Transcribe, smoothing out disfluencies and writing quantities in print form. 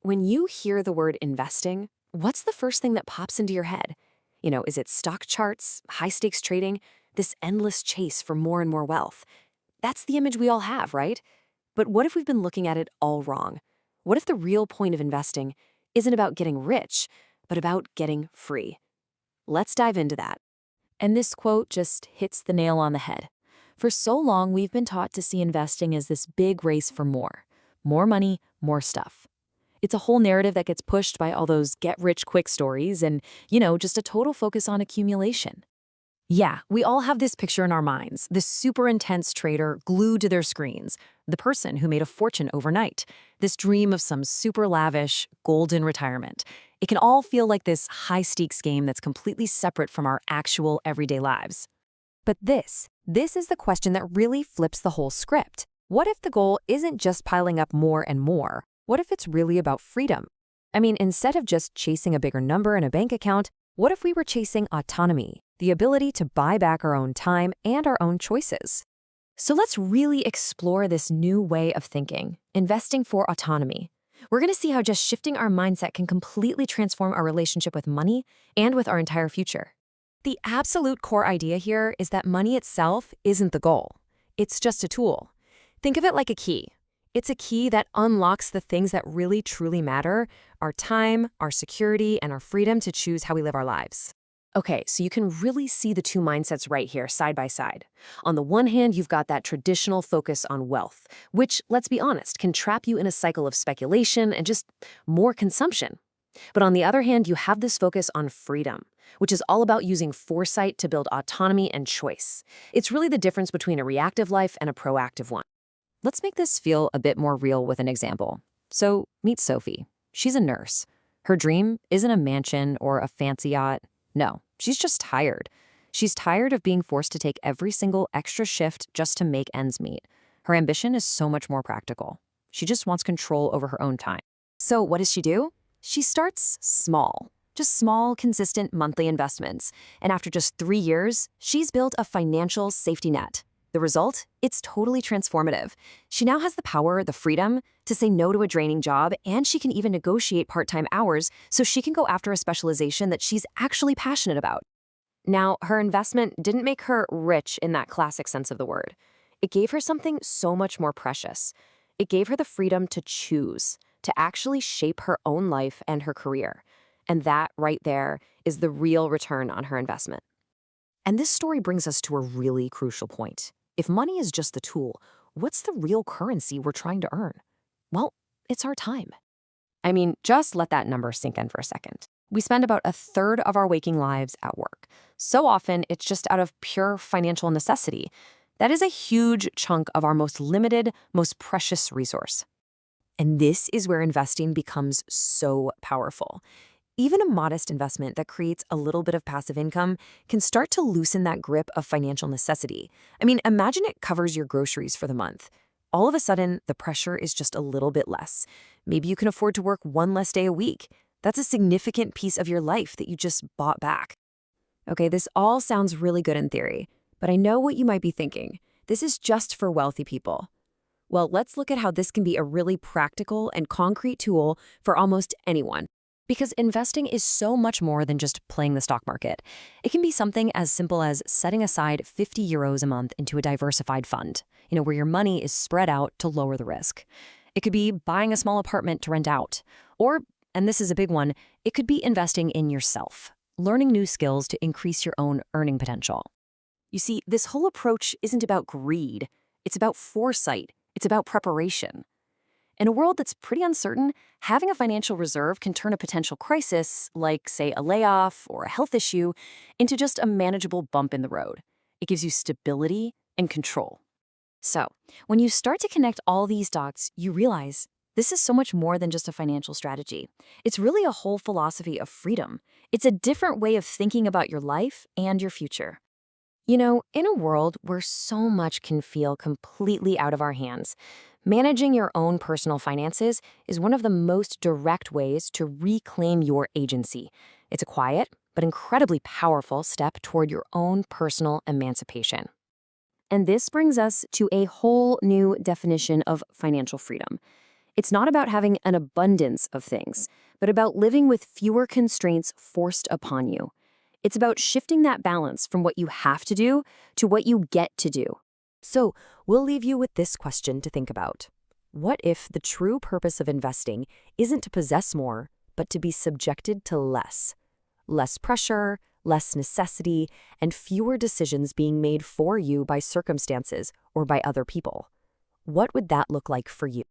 When you hear the word investing, what's the first thing that pops into your head? Is it stock charts, high stakes trading, this endless chase for more and more wealth? That's the image we all have, right? But what if we've been looking at it all wrong? What if the real point of investing isn't about getting rich, but about getting free? Let's dive into that. And this quote just hits the nail on the head. For so long, we've been taught to see investing as this big race for more. More money, more stuff. It's a whole narrative that gets pushed by all those get-rich-quick stories and, just a total focus on accumulation. Yeah, we all have this picture in our minds, this super intense trader glued to their screens, the person who made a fortune overnight, this dream of some super lavish, golden retirement. It can all feel like this high-stakes game that's completely separate from our actual everyday lives. But this is the question that really flips the whole script. What if the goal isn't just piling up more and more? What if it's really about freedom? I mean, instead of just chasing a bigger number in a bank account, what if we were chasing autonomy, the ability to buy back our own time and our own choices? So let's really explore this new way of thinking, investing for autonomy. We're going to see how just shifting our mindset can completely transform our relationship with money and with our entire future. The absolute core idea here is that money itself isn't the goal. It's just a tool. Think of it like a key. It's a key that unlocks the things that really truly matter: our time, our security, and our freedom to choose how we live our lives. Okay, so you can really see the two mindsets right here, side by side. On the one hand, you've got that traditional focus on wealth, which, let's be honest, can trap you in a cycle of speculation and just more consumption. But on the other hand, you have this focus on freedom, which is all about using foresight to build autonomy and choice. It's really the difference between a reactive life and a proactive one. Let's make this feel a bit more real with an example. So, meet Sophie. She's a nurse. Her dream isn't a mansion or a fancy yacht. No, she's just tired. She's tired of being forced to take every single extra shift just to make ends meet. Her ambition is so much more practical. She just wants control over her own time. So, what does she do? She starts small. Just small, consistent monthly investments. And after just 3 years, she's built a financial safety net. The result? It's totally transformative. She now has the power, the freedom, to say no to a draining job, and she can even negotiate part-time hours so she can go after a specialization that she's actually passionate about. Now, her investment didn't make her rich in that classic sense of the word. It gave her something so much more precious. It gave her the freedom to choose, to actually shape her own life and her career. And that right there is the real return on her investment. And this story brings us to a really crucial point. If money is just the tool, what's the real currency we're trying to earn? Well, it's our time. I mean, just let that number sink in for a second. We spend about a third of our waking lives at work. So often, it's just out of pure financial necessity. That is a huge chunk of our most limited, most precious resource. And this is where investing becomes so powerful. Even a modest investment that creates a little bit of passive income can start to loosen that grip of financial necessity. I mean, imagine it covers your groceries for the month. All of a sudden, the pressure is just a little bit less. Maybe you can afford to work one less day a week. That's a significant piece of your life that you just bought back. Okay, this all sounds really good in theory, but I know what you might be thinking. This is just for wealthy people. Well, let's look at how this can be a really practical and concrete tool for almost anyone. Because investing is so much more than just playing the stock market. It can be something as simple as setting aside 50 euros a month into a diversified fund, where your money is spread out to lower the risk. It could be buying a small apartment to rent out. Or, and this is a big one, it could be investing in yourself, learning new skills to increase your own earning potential. You see, this whole approach isn't about greed. It's about foresight. It's about preparation. In a world that's pretty uncertain, having a financial reserve can turn a potential crisis, like, say, a layoff or a health issue, into just a manageable bump in the road. It gives you stability and control. So, when you start to connect all these dots, you realize this is so much more than just a financial strategy. It's really a whole philosophy of freedom. It's a different way of thinking about your life and your future. In a world where so much can feel completely out of our hands, managing your own personal finances is one of the most direct ways to reclaim your agency. It's a quiet, but incredibly powerful step toward your own personal emancipation. And this brings us to a whole new definition of financial freedom. It's not about having an abundance of things, but about living with fewer constraints forced upon you. It's about shifting that balance from what you have to do to what you get to do. So, we'll leave you with this question to think about. What if the true purpose of investing isn't to possess more, but to be subjected to less? Less pressure, less necessity, and fewer decisions being made for you by circumstances or by other people. What would that look like for you?